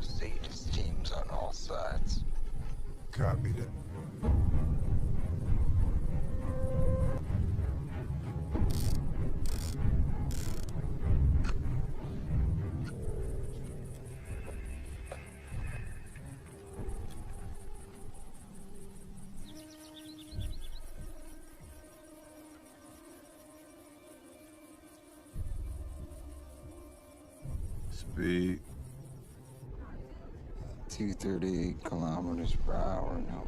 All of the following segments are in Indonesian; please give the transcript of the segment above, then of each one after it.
Sadist teams on all sides. Copy that. Speed. 238 kilometers per hour now.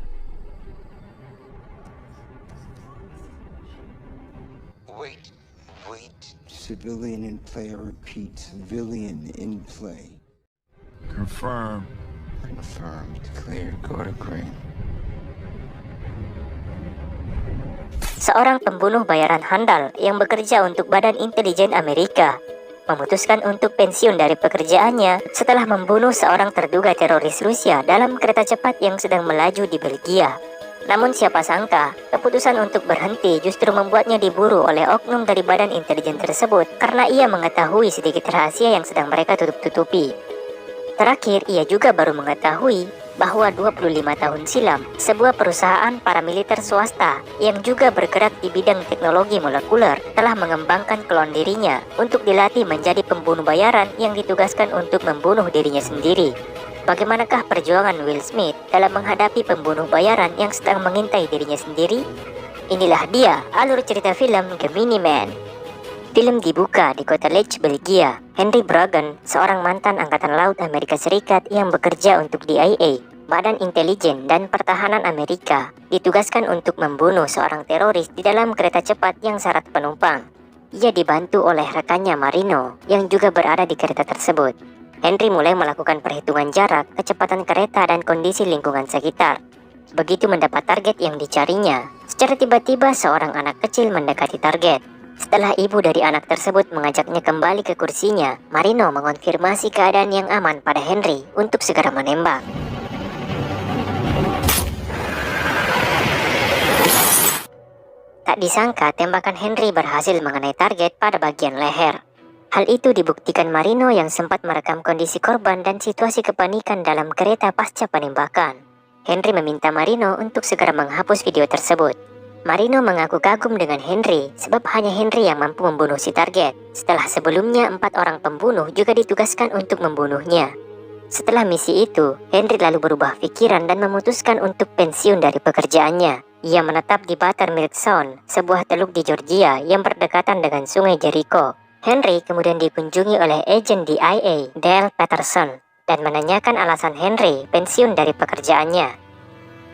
Wait. Civilian in play, I repeat, civilian in play. Confirm. Confirmed. Clear. Go to green. Seorang pembunuh bayaran handal yang bekerja untuk Badan Intelijen Amerika memutuskan untuk pensiun dari pekerjaannya setelah membunuh seorang terduga teroris Rusia dalam kereta cepat yang sedang melaju di Belgia. Namun siapa sangka, keputusan untuk berhenti justru membuatnya diburu oleh oknum dari Badan Intelijen tersebut karena ia mengetahui sedikit rahasia yang sedang mereka tutup-tutupi. Terakhir, ia juga baru mengetahui bahwa 25 tahun silam, sebuah perusahaan paramiliter swasta yang juga bergerak di bidang teknologi molekuler telah mengembangkan klon dirinya untuk dilatih menjadi pembunuh bayaran yang ditugaskan untuk membunuh dirinya sendiri. Bagaimanakah perjuangan Will Smith dalam menghadapi pembunuh bayaran yang sedang mengintai dirinya sendiri? Inilah dia alur cerita film Gemini Man. Film dibuka di kota Lech, Belgia. Henry Bragan, seorang mantan Angkatan Laut Amerika Serikat yang bekerja untuk DIA, Badan Intelijen dan Pertahanan Amerika, ditugaskan untuk membunuh seorang teroris di dalam kereta cepat yang syarat penumpang. Ia dibantu oleh rekannya Marino yang juga berada di kereta tersebut. Henry mulai melakukan perhitungan jarak, kecepatan kereta dan kondisi lingkungan sekitar. Begitu mendapat target yang dicarinya, secara tiba-tiba seorang anak kecil mendekati target. Setelah ibu dari anak tersebut mengajaknya kembali ke kursinya, Marino mengonfirmasi keadaan yang aman pada Henry untuk segera menembak. Tak disangka tembakan Henry berhasil mengenai target pada bagian leher. Hal itu dibuktikan Marino yang sempat merekam kondisi korban dan situasi kepanikan dalam kereta pasca penembakan. Henry meminta Marino untuk segera menghapus video tersebut. Marino mengaku kagum dengan Henry sebab hanya Henry yang mampu membunuh si target. Setelah sebelumnya 4 orang pembunuh juga ditugaskan untuk membunuhnya. Setelah misi itu, Henry lalu berubah pikiran dan memutuskan untuk pensiun dari pekerjaannya. Ia menetap di Buttermilk Sound, sebuah teluk di Georgia yang berdekatan dengan sungai Jericho. Henry kemudian dikunjungi oleh agen DIA, Dale Patterson, dan menanyakan alasan Henry pensiun dari pekerjaannya.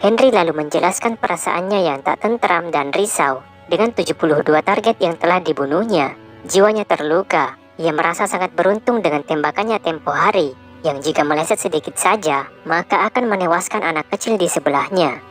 Henry lalu menjelaskan perasaannya yang tak tentram dan risau. Dengan 72 target yang telah dibunuhnya, jiwanya terluka. Ia merasa sangat beruntung dengan tembakannya tempo hari, yang jika meleset sedikit saja, maka akan menewaskan anak kecil di sebelahnya.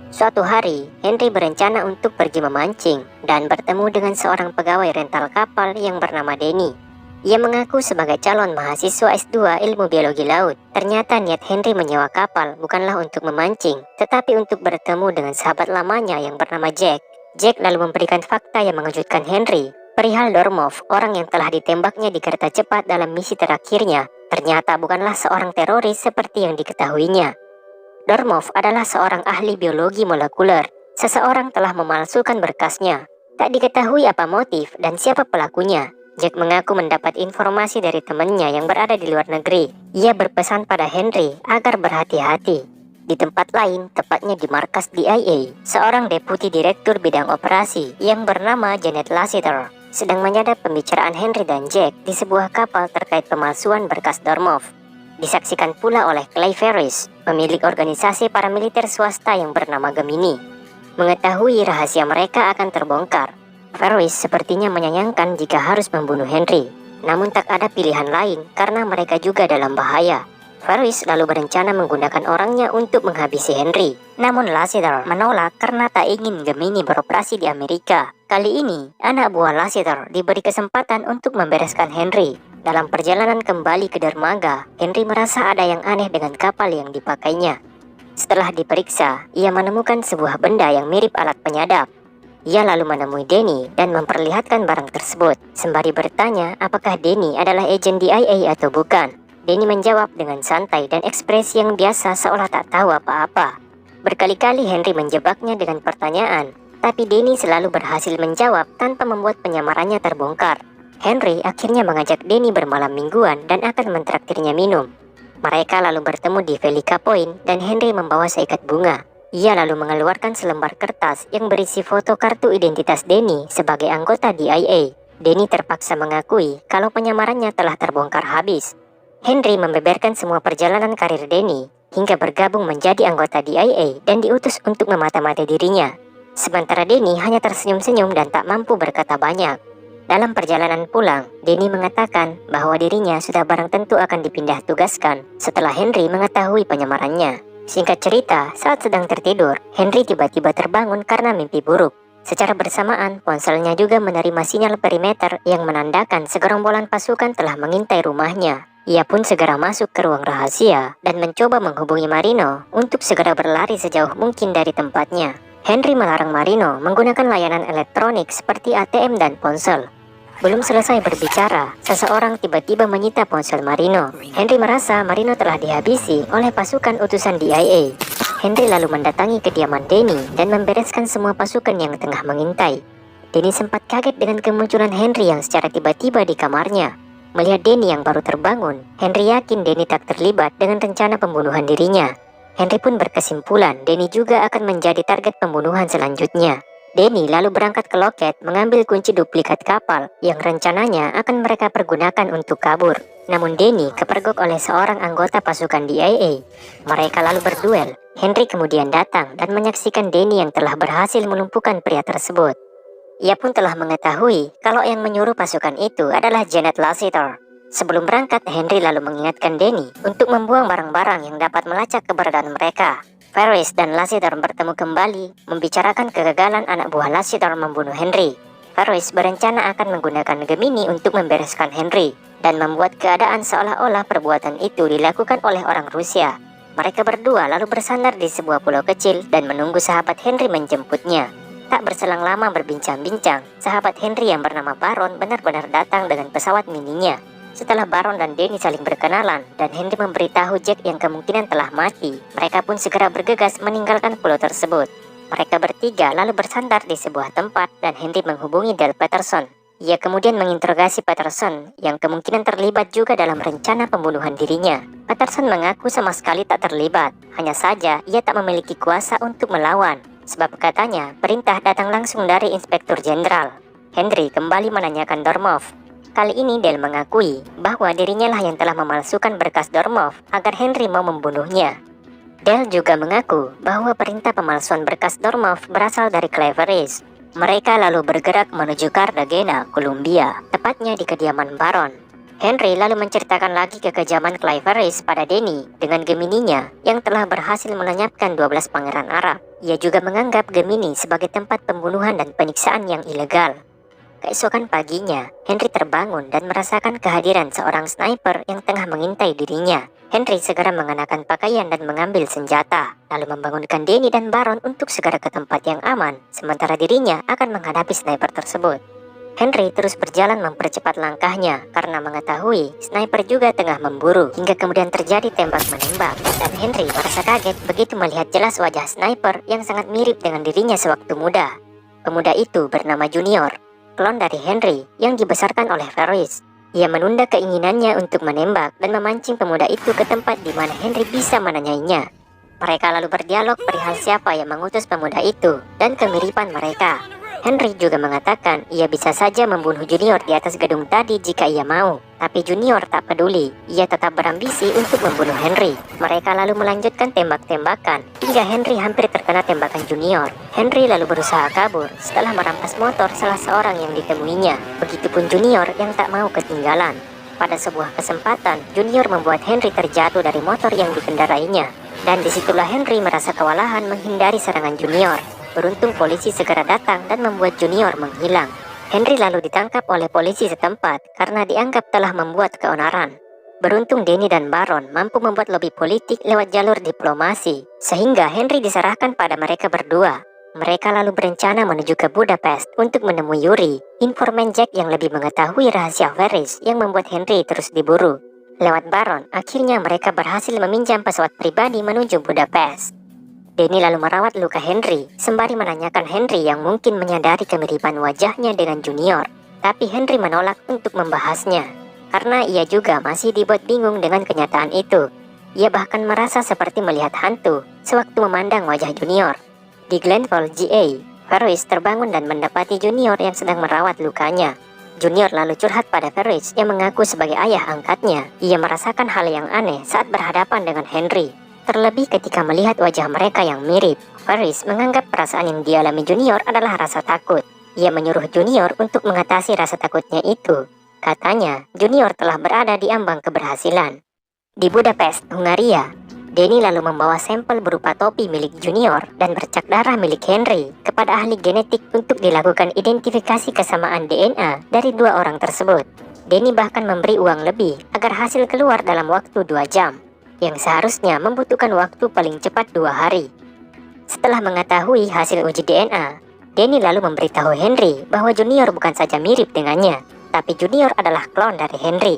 Suatu hari, Henry berencana untuk pergi memancing dan bertemu dengan seorang pegawai rental kapal yang bernama Denny. Ia mengaku sebagai calon mahasiswa S2 Ilmu Biologi Laut. Ternyata niat Henry menyewa kapal bukanlah untuk memancing, tetapi untuk bertemu dengan sahabat lamanya yang bernama Jack. Jack lalu memberikan fakta yang mengejutkan Henry perihal Dormov, orang yang telah ditembaknya di kereta cepat dalam misi terakhirnya. Ternyata bukanlah seorang teroris seperti yang diketahuinya. Dormov adalah seorang ahli biologi molekuler. Seseorang telah memalsukan berkasnya. Tak diketahui apa motif dan siapa pelakunya. Jack mengaku mendapat informasi dari temannya yang berada di luar negeri. Ia berpesan pada Henry agar berhati-hati. Di tempat lain, tepatnya di markas DIA, seorang deputi direktur bidang operasi yang bernama Janet Lassiter sedang menyadap pembicaraan Henry dan Jack di sebuah kapal terkait pemalsuan berkas Dormov. Disaksikan pula oleh Clay Ferris, pemilik organisasi paramiliter swasta yang bernama Gemini. Mengetahui rahasia mereka akan terbongkar, Ferris sepertinya menyayangkan jika harus membunuh Henry. Namun tak ada pilihan lain karena mereka juga dalam bahaya. Ferris lalu berencana menggunakan orangnya untuk menghabisi Henry. Namun Lassiter menolak karena tak ingin Gemini beroperasi di Amerika. Kali ini, anak buah Lassiter diberi kesempatan untuk membereskan Henry. Dalam perjalanan kembali ke dermaga, Henry merasa ada yang aneh dengan kapal yang dipakainya. Setelah diperiksa, ia menemukan sebuah benda yang mirip alat penyadap. Ia lalu menemui Denny dan memperlihatkan barang tersebut, sembari bertanya apakah Denny adalah agen DIA atau bukan. Denny menjawab dengan santai dan ekspresi yang biasa seolah tak tahu apa-apa. Berkali-kali Henry menjebaknya dengan pertanyaan, tapi Denny selalu berhasil menjawab tanpa membuat penyamarannya terbongkar. Henry akhirnya mengajak Denny bermalam mingguan dan akan mentraktirnya minum. Mereka lalu bertemu di Velika Point dan Henry membawa seikat bunga. Ia lalu mengeluarkan selembar kertas yang berisi foto kartu identitas Denny sebagai anggota DIA. Denny terpaksa mengakui kalau penyamarannya telah terbongkar habis. Henry membeberkan semua perjalanan karir Denny hingga bergabung menjadi anggota DIA dan diutus untuk memata-matai dirinya. Sementara Denny hanya tersenyum-senyum dan tak mampu berkata banyak. Dalam perjalanan pulang, Denny mengatakan bahwa dirinya sudah barang tentu akan dipindah tugaskan setelah Henry mengetahui penyamarannya. Singkat cerita, saat sedang tertidur, Henry tiba-tiba terbangun karena mimpi buruk. Secara bersamaan, ponselnya juga menerima sinyal perimeter yang menandakan segerombolan pasukan telah mengintai rumahnya. Ia pun segera masuk ke ruang rahasia dan mencoba menghubungi Marino untuk segera berlari sejauh mungkin dari tempatnya. Henry melarang Marino menggunakan layanan elektronik seperti ATM dan ponsel. Belum selesai berbicara, seseorang tiba-tiba menyita ponsel Marino. Henry merasa Marino telah dihabisi oleh pasukan utusan DIA. Henry lalu mendatangi kediaman Denny dan membereskan semua pasukan yang tengah mengintai. Denny sempat kaget dengan kemunculan Henry yang secara tiba-tiba di kamarnya. Melihat Denny yang baru terbangun, Henry yakin Denny tak terlibat dengan rencana pembunuhan dirinya. Henry pun berkesimpulan Denny juga akan menjadi target pembunuhan selanjutnya. Denny lalu berangkat ke loket mengambil kunci duplikat kapal yang rencananya akan mereka pergunakan untuk kabur. Namun Denny kepergok oleh seorang anggota pasukan DIA. Mereka lalu berduel. Henry kemudian datang dan menyaksikan Denny yang telah berhasil melumpuhkan pria tersebut. Ia pun telah mengetahui kalau yang menyuruh pasukan itu adalah Janet Lassiter. Sebelum berangkat, Henry lalu mengingatkan Denny untuk membuang barang-barang yang dapat melacak keberadaan mereka. Ferris dan Lassiter bertemu kembali, membicarakan kegagalan anak buah Lassiter membunuh Henry. Ferris berencana akan menggunakan Gemini untuk membereskan Henry dan membuat keadaan seolah-olah perbuatan itu dilakukan oleh orang Rusia. Mereka berdua lalu bersandar di sebuah pulau kecil dan menunggu sahabat Henry menjemputnya. Tak berselang lama berbincang-bincang, sahabat Henry yang bernama Baron benar-benar datang dengan pesawat mininya. Setelah Baron dan Denny saling berkenalan dan Henry memberitahu Jack yang kemungkinan telah mati, mereka pun segera bergegas meninggalkan pulau tersebut. Mereka bertiga lalu bersandar di sebuah tempat dan Henry menghubungi Dale Patterson. Ia kemudian menginterogasi Patterson yang kemungkinan terlibat juga dalam rencana pembunuhan dirinya. Patterson mengaku sama sekali tak terlibat, hanya saja ia tak memiliki kuasa untuk melawan. Sebab katanya, perintah datang langsung dari Inspektur Jenderal. Henry kembali menanyakan Dormov. Kali ini Dale mengakui bahwa dirinya lah yang telah memalsukan berkas Dormov agar Henry mau membunuhnya. Dale juga mengaku bahwa perintah pemalsuan berkas Dormov berasal dari Cleveris. Mereka lalu bergerak menuju Cartagena, Colombia, tepatnya di kediaman Baron. Henry lalu menceritakan lagi kekejaman Cleveris pada Denny dengan Gemininya yang telah berhasil melenyapkan 12 pangeran Arab. Ia juga menganggap Gemini sebagai tempat pembunuhan dan penyiksaan yang ilegal. Keesokan paginya, Henry terbangun dan merasakan kehadiran seorang sniper yang tengah mengintai dirinya. Henry segera mengenakan pakaian dan mengambil senjata, lalu membangunkan Denny dan Baron untuk segera ke tempat yang aman, sementara dirinya akan menghadapi sniper tersebut. Henry terus berjalan mempercepat langkahnya karena mengetahui sniper juga tengah memburu, hingga kemudian terjadi tembak-menembak dan Henry merasa kaget begitu melihat jelas wajah sniper yang sangat mirip dengan dirinya sewaktu muda. Pemuda itu bernama Junior, klon dari Henry yang dibesarkan oleh Ferris. Ia menunda keinginannya untuk menembak dan memancing pemuda itu ke tempat di mana Henry bisa menanyainya. Mereka lalu berdialog perihal siapa yang mengutus pemuda itu dan kemiripan mereka. Henry juga mengatakan ia bisa saja membunuh Junior di atas gedung tadi jika ia mau. Tapi Junior tak peduli, ia tetap berambisi untuk membunuh Henry. Mereka lalu melanjutkan tembak-tembakan hingga Henry hampir terkena tembakan Junior. Henry lalu berusaha kabur setelah merampas motor salah seorang yang ditemuinya. Begitupun Junior yang tak mau ketinggalan. Pada sebuah kesempatan, Junior membuat Henry terjatuh dari motor yang dikendarainya. Dan disitulah Henry merasa kewalahan menghindari serangan Junior. Beruntung polisi segera datang dan membuat Junior menghilang. Henry lalu ditangkap oleh polisi setempat karena dianggap telah membuat keonaran. Beruntung Denny dan Baron mampu membuat lobi politik lewat jalur diplomasi, sehingga Henry diserahkan pada mereka berdua. Mereka lalu berencana menuju ke Budapest untuk menemui Yuri, informan Jack yang lebih mengetahui rahasia Ferris yang membuat Henry terus diburu. Lewat Baron, akhirnya mereka berhasil meminjam pesawat pribadi menuju Budapest. Danny lalu merawat luka Henry, sembari menanyakan Henry yang mungkin menyadari kemiripan wajahnya dengan Junior. Tapi Henry menolak untuk membahasnya, karena ia juga masih dibuat bingung dengan kenyataan itu. Ia bahkan merasa seperti melihat hantu sewaktu memandang wajah Junior. Di Glenfall GA, Ferris terbangun dan mendapati Junior yang sedang merawat lukanya. Junior lalu curhat pada Ferris yang mengaku sebagai ayah angkatnya. Ia merasakan hal yang aneh saat berhadapan dengan Henry. Terlebih ketika melihat wajah mereka yang mirip. Ferris menganggap perasaan yang dialami Junior adalah rasa takut. Ia menyuruh Junior untuk mengatasi rasa takutnya itu. Katanya, Junior telah berada di ambang keberhasilan. Di Budapest, Hungaria, Danny lalu membawa sampel berupa topi milik Junior dan bercak darah milik Henry kepada ahli genetik untuk dilakukan identifikasi kesamaan DNA dari dua orang tersebut. Danny bahkan memberi uang lebih agar hasil keluar dalam waktu 2 jam, yang seharusnya membutuhkan waktu paling cepat 2 hari. Setelah mengetahui hasil uji DNA, Danny lalu memberitahu Henry bahwa Junior bukan saja mirip dengannya, tapi Junior adalah klon dari Henry.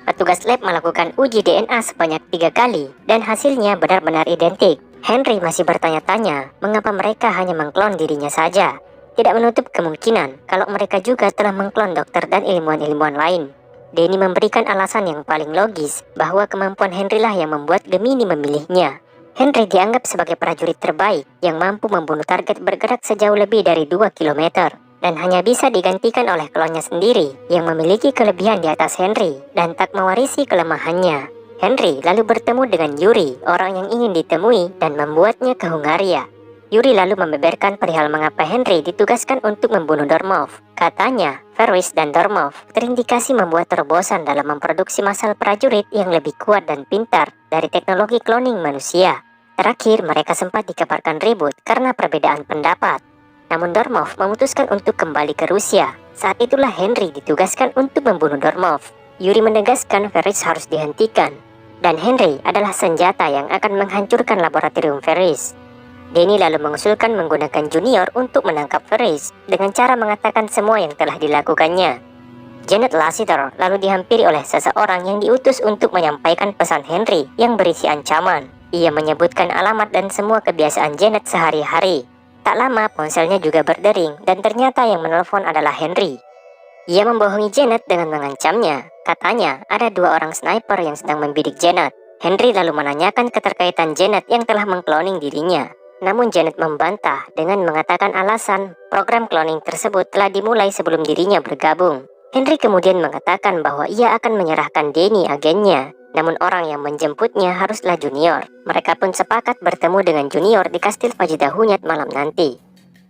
Petugas lab melakukan uji DNA sebanyak 3 kali dan hasilnya benar-benar identik. Henry masih bertanya-tanya mengapa mereka hanya mengklon dirinya saja. Tidak menutup kemungkinan kalau mereka juga telah mengklon dokter dan ilmuwan-ilmuwan lain. Danny memberikan alasan yang paling logis bahwa kemampuan Henry lah yang membuat Gemini memilihnya. Henry dianggap sebagai prajurit terbaik yang mampu membunuh target bergerak sejauh lebih dari 2 km. Dan hanya bisa digantikan oleh klonnya sendiri yang memiliki kelebihan di atas Henry dan tak mewarisi kelemahannya. Henry lalu bertemu dengan Yuri, orang yang ingin ditemui, dan membuatnya ke Hungaria. Yuri lalu membeberkan perihal mengapa Henry ditugaskan untuk membunuh Dormov. Katanya, Ferris dan Dormov terindikasi membuat terobosan dalam memproduksi masal prajurit yang lebih kuat dan pintar dari teknologi cloning manusia. Terakhir, mereka sempat dikabarkan ribut karena perbedaan pendapat. Namun Dormov memutuskan untuk kembali ke Rusia. Saat itulah Henry ditugaskan untuk membunuh Dormov. Yuri menegaskan Ferris harus dihentikan, dan Henry adalah senjata yang akan menghancurkan laboratorium Ferris. Danny lalu mengusulkan menggunakan Junior untuk menangkap Ferris dengan cara mengatakan semua yang telah dilakukannya. Janet Lassiter lalu dihampiri oleh seseorang yang diutus untuk menyampaikan pesan Henry yang berisi ancaman. Ia menyebutkan alamat dan semua kebiasaan Janet sehari-hari. Tak lama ponselnya juga berdering dan ternyata yang menelpon adalah Henry. Ia membohongi Janet dengan mengancamnya. Katanya ada 2 orang sniper yang sedang membidik Janet. Henry lalu menanyakan keterkaitan Janet yang telah mengkloning dirinya. Namun Janet membantah dengan mengatakan alasan program cloning tersebut telah dimulai sebelum dirinya bergabung. Henry kemudian mengatakan bahwa ia akan menyerahkan Danny agennya. Namun orang yang menjemputnya haruslah Junior. Mereka pun sepakat bertemu dengan Junior di kastil Pajidahunyat malam nanti.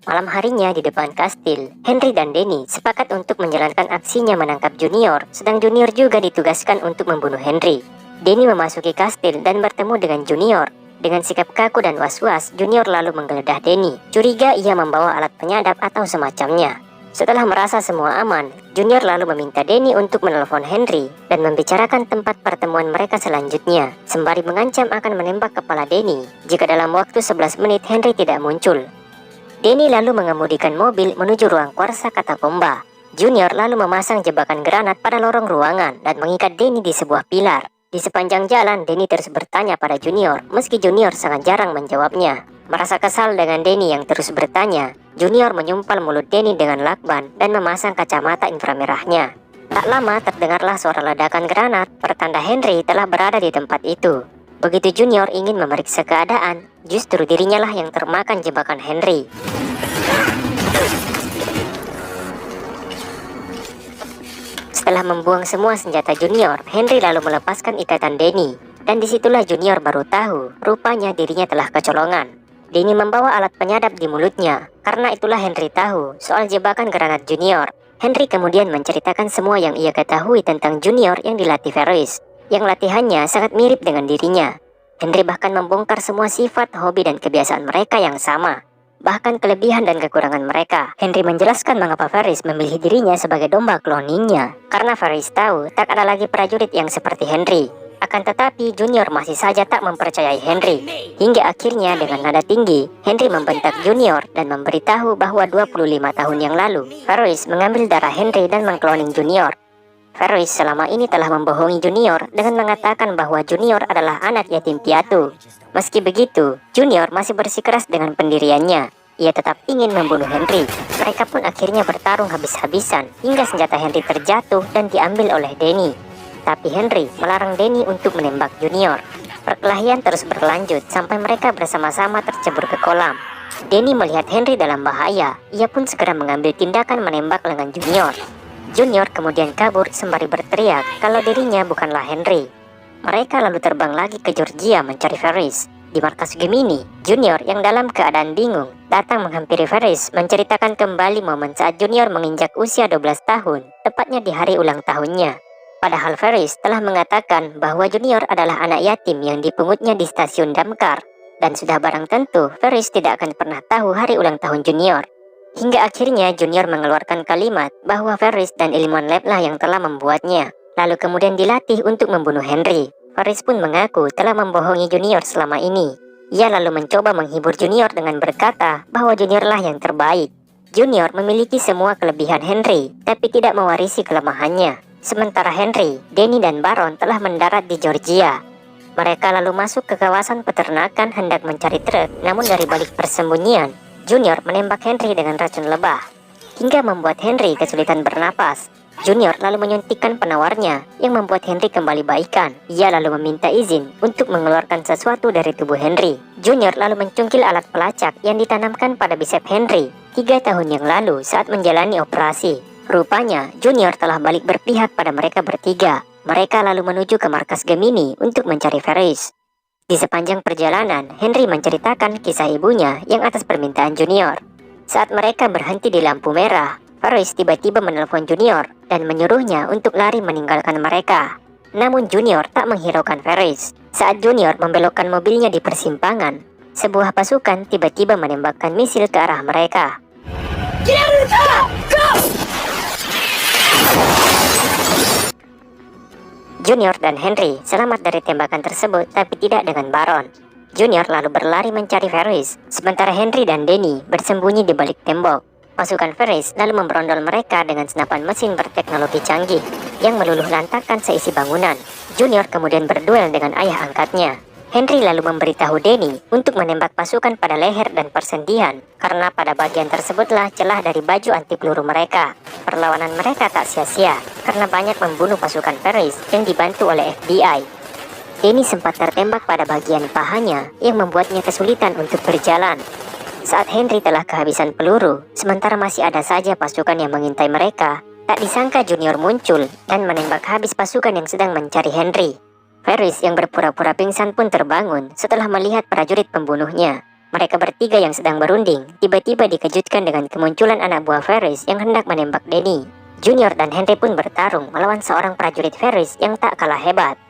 Malam harinya di depan kastil, Henry dan Danny sepakat untuk menjalankan aksinya menangkap Junior, sedang Junior juga ditugaskan untuk membunuh Henry. Danny memasuki kastil dan bertemu dengan Junior. Dengan sikap kaku dan was-was, Junior lalu menggeledah Danny. Curiga ia membawa alat penyadap atau semacamnya. Setelah merasa semua aman, Junior lalu meminta Danny untuk menelpon Henry dan membicarakan tempat pertemuan mereka selanjutnya, sembari mengancam akan menembak kepala Danny jika dalam waktu 11 menit Henry tidak muncul. Danny lalu mengemudikan mobil menuju ruang kuarsa katakomba. Junior lalu memasang jebakan granat pada lorong ruangan dan mengikat Danny di sebuah pilar. Di sepanjang jalan, Danny terus bertanya pada Junior, meski Junior sangat jarang menjawabnya. Merasa kesal dengan Danny yang terus bertanya, Junior menyumpal mulut Danny dengan lakban dan memasang kacamata inframerahnya. Tak lama terdengarlah suara ledakan granat, pertanda Henry telah berada di tempat itu. Begitu Junior ingin memeriksa keadaan, justru dirinya lah yang termakan jebakan Henry. Setelah membuang semua senjata Junior, Henry lalu melepaskan ikatan Danny. Dan disitulah Junior baru tahu, rupanya dirinya telah kecolongan. Danny membawa alat penyadap di mulutnya. Karena itulah Henry tahu soal jebakan granat Junior. Henry kemudian menceritakan semua yang ia ketahui tentang Junior yang dilatih Ferris, yang latihannya sangat mirip dengan dirinya. Henry bahkan membongkar semua sifat, hobi, dan kebiasaan mereka yang sama, bahkan kelebihan dan kekurangan mereka. Henry menjelaskan mengapa Ferris memilih dirinya sebagai domba cloningnya, karena Ferris tahu tak ada lagi prajurit yang seperti Henry. Akan tetapi Junior masih saja tak mempercayai Henry. Hingga akhirnya dengan nada tinggi, Henry membentak Junior dan memberitahu bahwa 25 tahun yang lalu, Ferris mengambil darah Henry dan mengkloning Junior. Ferris selama ini telah membohongi Junior dengan mengatakan bahwa Junior adalah anak yatim piatu. Meski begitu, Junior masih bersikeras dengan pendiriannya. Ia tetap ingin membunuh Henry. Mereka pun akhirnya bertarung habis-habisan hingga senjata Henry terjatuh dan diambil oleh Danny. Tapi Henry melarang Danny untuk menembak Junior. Perkelahian terus berlanjut sampai mereka bersama-sama tercebur ke kolam. Danny melihat Henry dalam bahaya. Ia pun segera mengambil tindakan menembak lengan Junior. Junior kemudian kabur sembari berteriak kalau dirinya bukanlah Henry. Mereka lalu terbang lagi ke Georgia mencari Ferris. Di markas Gemini, Junior yang dalam keadaan bingung datang menghampiri Ferris menceritakan kembali momen saat Junior menginjak usia 12 tahun, tepatnya di hari ulang tahunnya. Padahal Ferris telah mengatakan bahwa Junior adalah anak yatim yang dipungutnya di stasiun damkar. Dan sudah barang tentu Ferris tidak akan pernah tahu hari ulang tahun Junior. Hingga akhirnya Junior mengeluarkan kalimat bahwa Ferris dan ilmuwan lab lah yang telah membuatnya. Lalu kemudian dilatih untuk membunuh Henry. Ferris pun mengaku telah membohongi Junior selama ini. Ia lalu mencoba menghibur Junior dengan berkata bahwa Junior lah yang terbaik. Junior memiliki semua kelebihan Henry, tapi tidak mewarisi kelemahannya. Sementara Henry, Danny dan Baron telah mendarat di Georgia. Mereka lalu masuk ke kawasan peternakan hendak mencari truk, namun dari balik persembunyian, Junior menembak Henry dengan racun lebah, hingga membuat Henry kesulitan bernapas. Junior lalu menyuntikkan penawarnya, yang membuat Henry kembali baikan. Ia lalu meminta izin untuk mengeluarkan sesuatu dari tubuh Henry. Junior lalu mencungkil alat pelacak yang ditanamkan pada bisep Henry 3 tahun yang lalu saat menjalani operasi. Rupanya, Junior telah balik berpihak pada mereka bertiga. Mereka lalu menuju ke markas Gemini untuk mencari Ferris. Di sepanjang perjalanan, Henry menceritakan kisah ibunya yang atas permintaan Junior. Saat mereka berhenti di lampu merah, Ferris tiba-tiba menelpon Junior dan menyuruhnya untuk lari meninggalkan mereka. Namun Junior tak menghiraukan Ferris. Saat Junior membelokkan mobilnya di persimpangan, sebuah pasukan tiba-tiba menembakkan misil ke arah mereka. Get out of the car! Go! Junior dan Henry selamat dari tembakan tersebut, tapi tidak dengan Baron. Junior lalu berlari mencari Ferris, sementara Henry dan Danny bersembunyi di balik tembok. Pasukan Ferris lalu memberondol mereka dengan senapan mesin berteknologi canggih yang meluluh lantakkan seisi bangunan. Junior kemudian berduel dengan ayah angkatnya. Henry lalu memberitahu Danny untuk menembak pasukan pada leher dan persendian, karena pada bagian tersebutlah celah dari baju anti peluru mereka. Perlawanan mereka tak sia-sia, karena banyak membunuh pasukan Ferris yang dibantu oleh FBI. Danny sempat tertembak pada bagian pahanya yang membuatnya kesulitan untuk berjalan. Saat Henry telah kehabisan peluru, sementara masih ada saja pasukan yang mengintai mereka, tak disangka Junior muncul dan menembak habis pasukan yang sedang mencari Henry. Ferris yang berpura-pura pingsan pun terbangun setelah melihat prajurit pembunuhnya. Mereka bertiga yang sedang berunding tiba-tiba dikejutkan dengan kemunculan anak buah Ferris yang hendak menembak Danny. Junior dan Henry pun bertarung melawan seorang prajurit Ferris yang tak kalah hebat.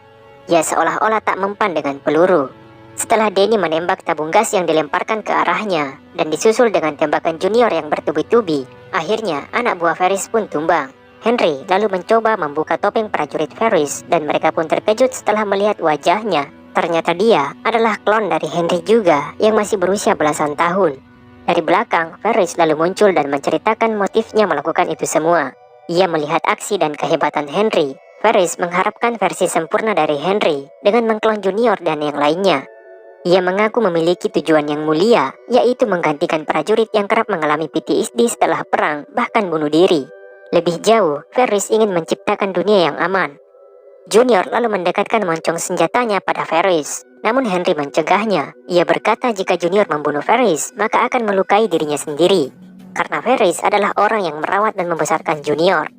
Ia seolah-olah tak mempan dengan peluru. Setelah Danny menembak tabung gas yang dilemparkan ke arahnya dan disusul dengan tembakan Junior yang bertubi-tubi, akhirnya anak buah Ferris pun tumbang. Henry lalu mencoba membuka topeng prajurit Ferris dan mereka pun terkejut setelah melihat wajahnya. Ternyata dia adalah klon dari Henry juga yang masih berusia belasan tahun. Dari belakang, Ferris lalu muncul dan menceritakan motifnya melakukan itu semua. Ia melihat aksi dan kehebatan Henry. Ferris mengharapkan versi sempurna dari Henry dengan mengklon Junior dan yang lainnya. Ia mengaku memiliki tujuan yang mulia, yaitu menggantikan prajurit yang kerap mengalami PTSD setelah perang, bahkan bunuh diri. Lebih jauh, Ferris ingin menciptakan dunia yang aman. Junior lalu mendekatkan moncong senjatanya pada Ferris. Namun Henry mencegahnya. Ia berkata jika Junior membunuh Ferris, maka akan melukai dirinya sendiri. Karena Ferris adalah orang yang merawat dan membesarkan Junior.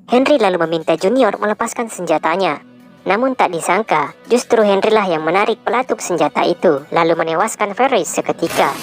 Henry lalu meminta Junior melepaskan senjatanya. Namun tak disangka, justru Henry lah yang menarik pelatuk senjata itu, lalu menewaskan Ferris seketika.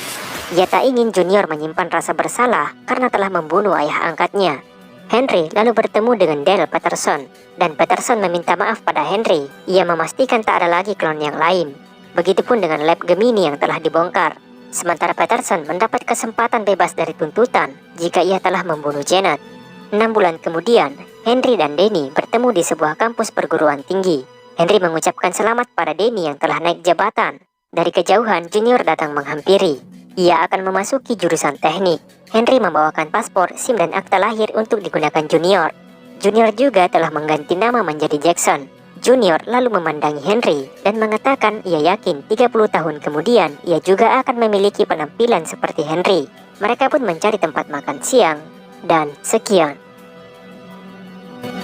Ia tak ingin Junior menyimpan rasa bersalah karena telah membunuh ayah angkatnya. Henry lalu bertemu dengan Dale Patterson, dan Patterson meminta maaf pada Henry. Ia memastikan tak ada lagi klon yang lain. Begitupun dengan lab Gemini yang telah dibongkar. Sementara Patterson mendapat kesempatan bebas dari tuntutan jika ia telah membunuh Janet. 6 bulan kemudian, Henry dan Danny bertemu di sebuah kampus perguruan tinggi. Henry mengucapkan selamat pada Danny yang telah naik jabatan. Dari kejauhan, Junior datang menghampiri. Ia akan memasuki jurusan teknik. Henry membawakan paspor, SIM dan akta lahir untuk digunakan Junior. Junior juga telah mengganti nama menjadi Jackson. Junior lalu memandangi Henry dan mengatakan ia yakin 30 tahun kemudian ia juga akan memiliki penampilan seperti Henry. Mereka pun mencari tempat makan siang, dan sekian.